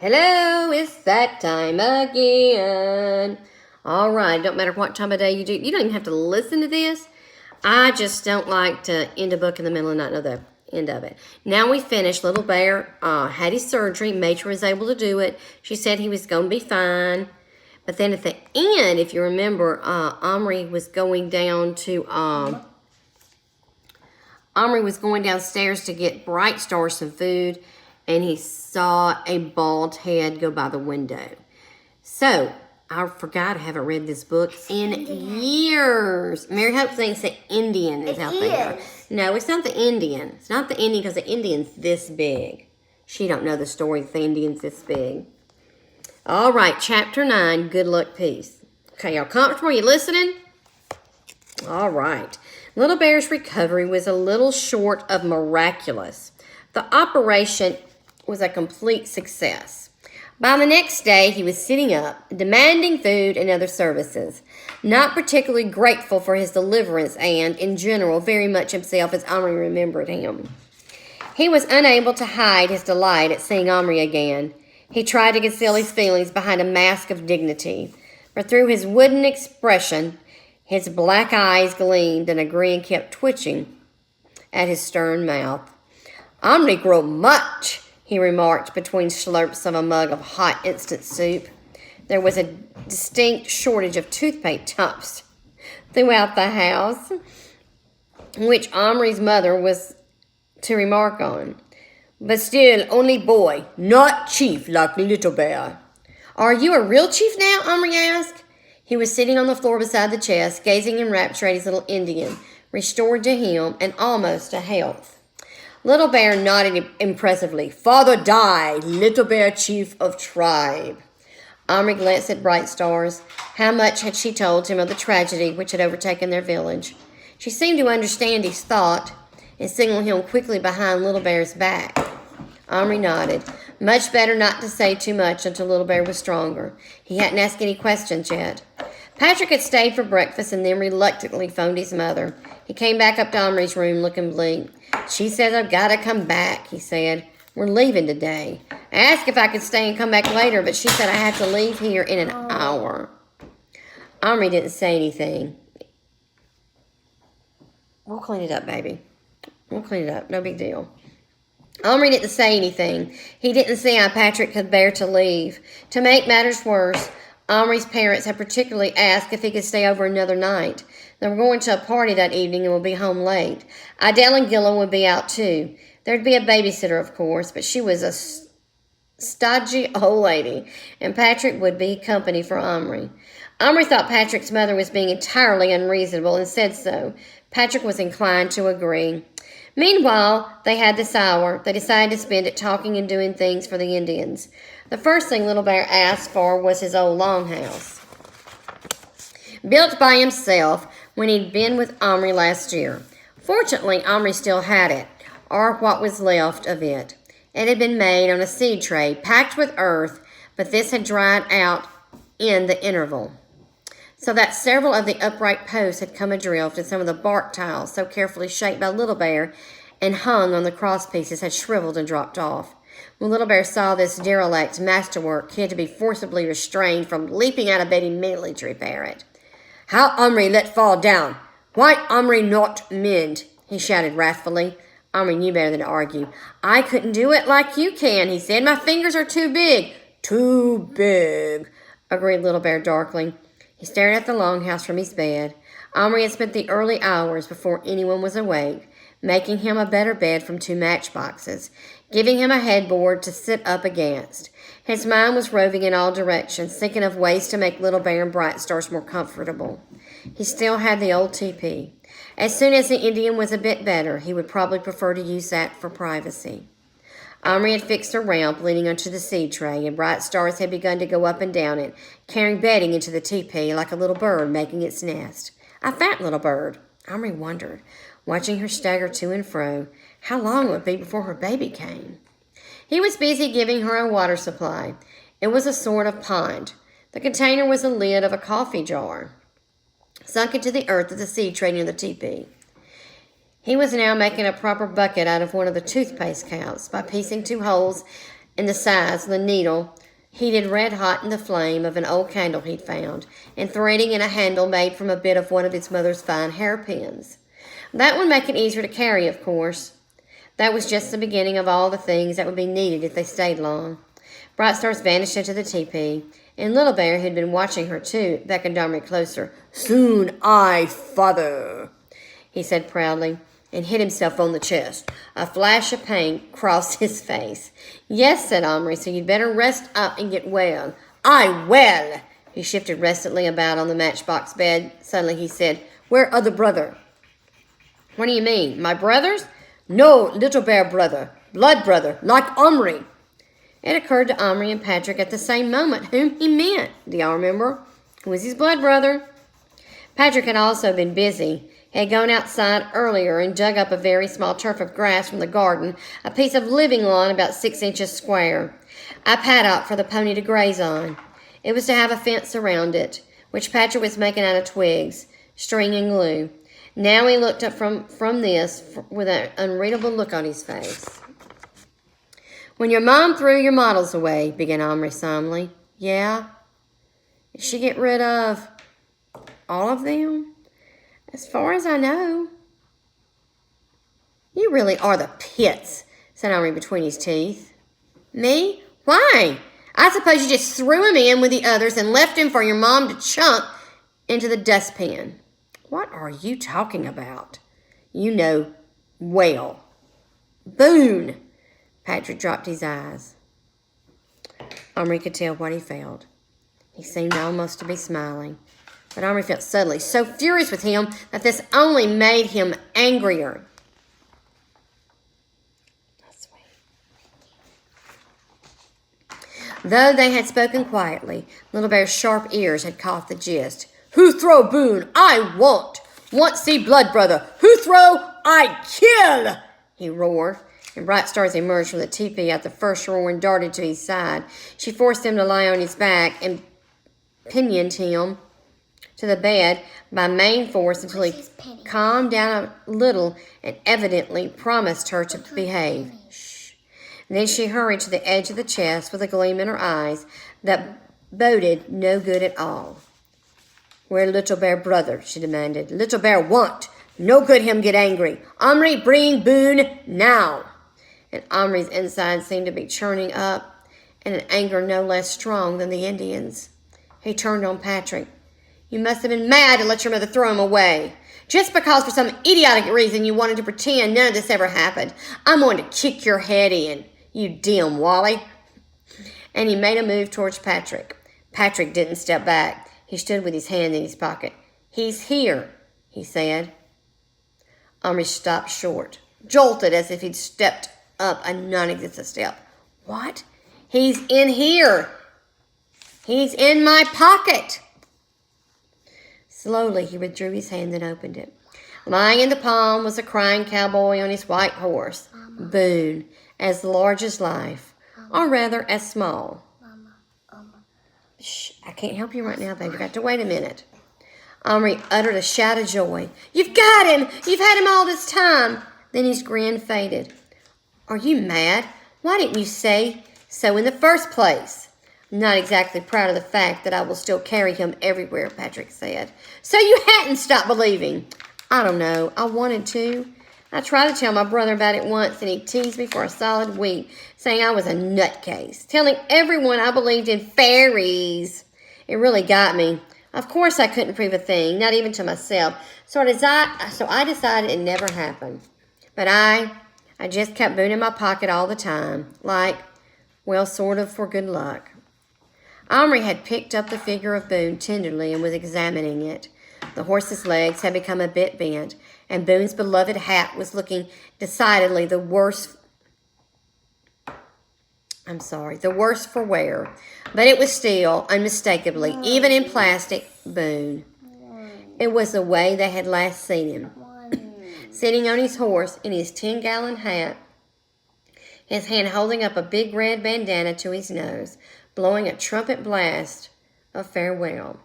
Hello, it's that time again. All right, don't matter what time of day you do. You don't even have to listen to this. I just don't like to end a book in the middle and not know the end of it. Now we finished. Little Bear had his surgery. Matron was able to do it. She said he was going to be fine. But then at the end, if you remember, Omri was going down to... Omri was going downstairs to get Bright Star some food, and he saw a bald head go by the window. So, I forgot I haven't read this book in years. Mary Hope thinks the Indian is out there. No, it's not the Indian. It's not the Indian because the Indian's this big. She don't know the story that the Indian's this big. All right, chapter 9, Good Luck Peace. Okay, y'all comfortable? You listening? All right. Little Bear's recovery was a little short of miraculous. The operation was a complete success. By the next day, he was sitting up, demanding food and other services, not particularly grateful for his deliverance and, in general, very much himself as Omri remembered him. He was unable to hide his delight at seeing Omri again. He tried to conceal his feelings behind a mask of dignity, but through his wooden expression, his black eyes gleamed and a grin kept twitching at his stern mouth. "Omri grow much," he remarked between slurps of a mug of hot instant soup. There was a distinct shortage of toothpaste tubs throughout the house, which Omri's mother was to remark on. "But still, only boy, not chief like Little Bear." "Are you a real chief now?" Omri asked. He was sitting on the floor beside the chest, gazing in rapture at his little Indian, restored to him and almost to health. Little Bear nodded impressively. "Father died, Little Bear chief of tribe." Omri glanced at Bright Stars. How much had she told him of the tragedy which had overtaken their village? She seemed to understand his thought and signaled him quickly behind Little Bear's back. Omri nodded. Much better not to say too much until Little Bear was stronger. He hadn't asked any questions yet. Patrick had stayed for breakfast and then reluctantly phoned his mother. He came back up to Omri's room looking bleak. "She says I've got to come back," he said. "We're leaving today. I asked if I could stay and come back later, but she said I had to leave here in an hour." Omri didn't say anything. "We'll clean it up, baby. We'll clean it up. No big deal." Omri didn't say anything. He didn't see how Patrick could bear to leave. To make matters worse, Omri's parents had particularly asked if he could stay over another night. They were going to a party that evening and would be home late. Idelle and Gillen would be out too. There'd be a babysitter, of course, but she was a stodgy old lady, and Patrick would be company for Omri. Omri thought Patrick's mother was being entirely unreasonable and said so. Patrick was inclined to agree. Meanwhile, they had this hour. They decided to spend it talking and doing things for the Indians. The first thing Little Bear asked for was his old longhouse, built by himself when he'd been with Omri last year. Fortunately, Omri still had it, or what was left of it. It had been made on a seed tray, packed with earth, but this had dried out in the interval, so that several of the upright posts had come adrift, and some of the bark tiles, so carefully shaped by Little Bear and hung on the cross pieces, had shriveled and dropped off. When Little Bear saw this derelict masterwork, he had to be forcibly restrained from leaping out of bed immediately to repair it. "How Omri let fall down? Why Omri not mend?" he shouted wrathfully. Omri knew better than to argue. "I couldn't do it like you can," he said. "My fingers are too big." "Too big," agreed Little Bear darkly. He stared at the longhouse from his bed. Omri had spent the early hours before anyone was awake, making him a better bed from 2 matchboxes, giving him a headboard to sit up against. His mind was roving in all directions, thinking of ways to make Little Bear and Bright Stars more comfortable. He still had the old teepee. As soon as the Indian was a bit better, he would probably prefer to use that for privacy. Omri had fixed a ramp leading onto the seed tray, and Bright Stars had begun to go up and down it, carrying bedding into the teepee like a little bird making its nest. A fat little bird. Omri wondered, watching her stagger to and fro, how long it would be before her baby came. He was busy giving her a water supply. It was a sort of pond. The container was the lid of a coffee jar, sunk into the earth of the seed tray near the teepee. He was now making a proper bucket out of one of the toothpaste caps by piecing 2 holes and the size of the needle heated red hot in the flame of an old candle he'd found, and threading in a handle made from a bit of one of his mother's fine hairpins. That would make it easier to carry, of course. That was just the beginning of all the things that would be needed if they stayed long. Bright Stars vanished into the teepee, and Little Bear, who'd been watching her too, beckoned Omri closer. "Soon I, father," he said proudly, and hit himself on the chest. A flash of pain crossed his face. "Yes," said Omri, "so you'd better rest up and get well." "I well." He shifted restlessly about on the matchbox bed. Suddenly he said, "Where other brother?" "What do you mean? My brothers?" "No, Little Bear brother. Blood brother, like Omri." It occurred to Omri and Patrick at the same moment whom he meant. Do y'all remember? Who was his blood brother? Patrick had also been busy. He had gone outside earlier and dug up a very small turf of grass from the garden, a piece of living lawn about 6 inches square, a paddock for the pony to graze on. It was to have a fence around it, which Patrick was making out of twigs, string, and glue. Now he looked up from this with an unreadable look on his face. "When your mom threw your models away," began Omri solemnly. "Yeah? Did she get rid of all of them?" "As far as I know." "You really are the pits," said Omri between his teeth. "Me? Why? I suppose you just threw him in with the others and left him for your mom to chunk into the dustpan." "What are you talking about?" "You know well." "Boone!" Patrick dropped his eyes. Omri could tell what he felt. He seemed almost to be smiling. But Omri felt suddenly so furious with him that this only made him angrier. Though they had spoken quietly, Little Bear's sharp ears had caught the gist. "Who throw Boone? I won't. Want see blood brother. Who throw? I kill," he roared. And Bright Stars emerged from the teepee at the first roar and darted to his side. She forced him to lie on his back and pinioned him to the bed by main force until he calmed down a little and evidently promised her to behave. Shh. Then she hurried to the edge of the chest with a gleam in her eyes that boded no good at all. "Where Little Bear brother?" she demanded. "Little Bear want. No good him get angry. Omri bring Boone now." And Omri's inside seemed to be churning up in an anger no less strong than the Indians. He turned on Patrick. "You must have been mad to let your mother throw him away. Just because for some idiotic reason you wanted to pretend none of this ever happened. I'm going to kick your head in, you dim Wally." And he made a move towards Patrick. Patrick didn't step back. He stood with his hand in his pocket. "He's here," he said. Omri stopped short, jolted as if he'd stepped up a non-existent step. "What?" "He's in here. He's in my pocket." Slowly he withdrew his hand and opened it. Lying in the palm was a crying cowboy on his white horse, Boone, as large as life, or rather as small. "Shh, I can't help you right now, baby. You've got to wait a minute." Omri uttered a shout of joy. "You've got him! You've had him all this time!" Then his grin faded. "Are you mad? Why didn't you say so in the first place?" "I'm not exactly proud of the fact that I will still carry him everywhere," Patrick said. "So you hadn't stopped believing?" "I don't know. I wanted to. I tried to tell my brother about it once, and he teased me for a solid week, saying I was a nutcase, telling everyone I believed in fairies. It really got me. Of course I couldn't prove a thing, not even to myself, so I decided it never happened. But I just kept Boone in my pocket all the time, like, well, sort of for good luck." Omri had picked up the figure of Boone tenderly and was examining it. The horse's legs had become a bit bent, and Boone's beloved hat was looking decidedly the worse for wear. But it was still, unmistakably, even in plastic, Boone. It was the way they had last seen him. Sitting on his horse in his 10-gallon hat, his hand holding up a big red bandana to his nose, blowing a trumpet blast of farewell.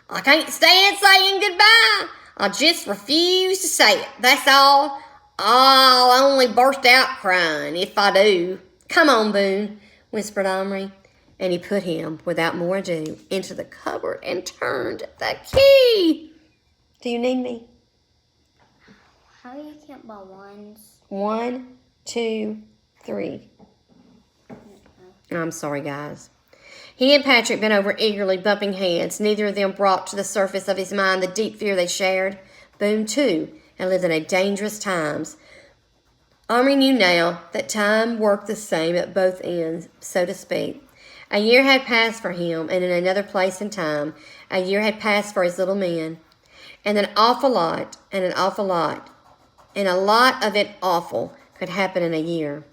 "I can't stand saying goodbye. I just refuse to say it. That's all. I'll only burst out crying if I do. Come on, Boone. whispered Omri, and he put him, without more ado, into the cupboard and turned the key. Do you need me? How you can't buy ones? 1, 2, 3. I'm sorry, guys. He and Patrick bent over eagerly, bumping heads. Neither of them brought to the surface of his mind the deep fear they shared. Boone, too, had lived in dangerous times. Omri knew now that time worked the same at both ends, so to speak. A year had passed for him, and in another place and time, a year had passed for his little men. And an awful lot, and a lot of it awful could happen in a year.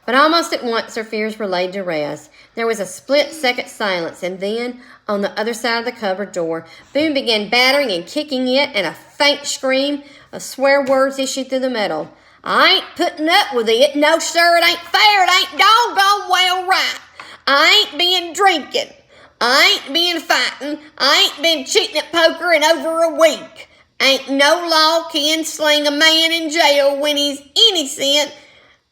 But almost at once their fears were laid to rest. There was a split-second silence, and then, on the other side of the cupboard door, Boone began battering and kicking it, and a faint scream of swear words issued through the metal. I ain't putting up with it. No, sir, it ain't fair. It ain't doggone well right. I ain't been drinking. I ain't been fighting. I ain't been cheating at poker in over a week. Ain't no law can sling a man in jail when he's innocent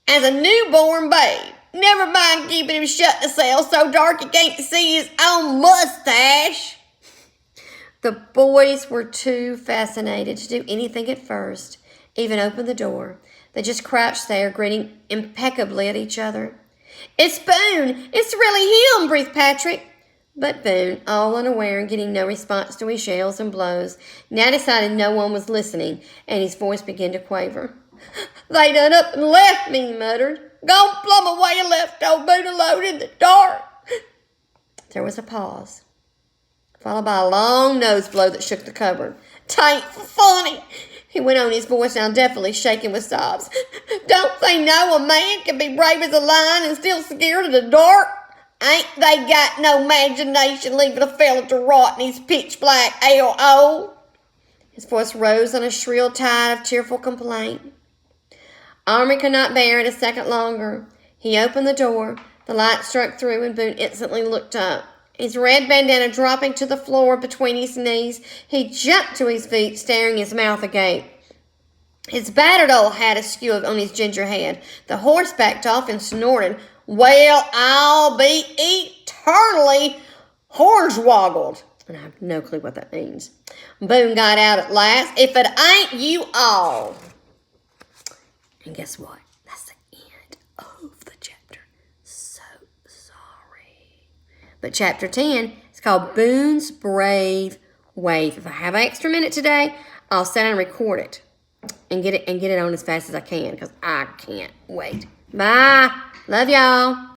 as a newborn babe. Never mind keeping him shut in a cell so dark he can't see his own mustache. The boys were too fascinated to do anything at first, even open the door. They just crouched there, grinning impeccably at each other. It's Boone! It's really him, breathed Patrick. But Boone, all unaware and getting no response to his yells and blows, now decided no one was listening, and his voice began to quaver. They done up and left me, he muttered. Gone plumb away and left old Boone alone in the dark. There was a pause, followed by a long nose blow that shook the cupboard. Tain't funny, he went on, his voice now definitely shaking with sobs. Don't they know a man can be brave as a lion and still scared of the dark? Ain't they got no imagination leaving a fella to rot in his pitch black L.O.? His voice rose on a shrill tide of cheerful complaint. Omri could not bear it a second longer. He opened the door. The light struck through, and Boone instantly looked up. His red bandana dropping to the floor between his knees, he jumped to his feet, staring his mouth agape. His battered old hat askew on his ginger head. The horse backed off and snorted. Well, I'll be eternally hornswoggled. And I have no clue what that means. Boone got out at last. If it ain't you all. And guess what? That's the end of the chapter. So sorry. But chapter 10 is called Boone's Brave Wave. If I have an extra minute today, I'll sit and record it and get it on as fast as I can because I can't wait. Bye. Love y'all.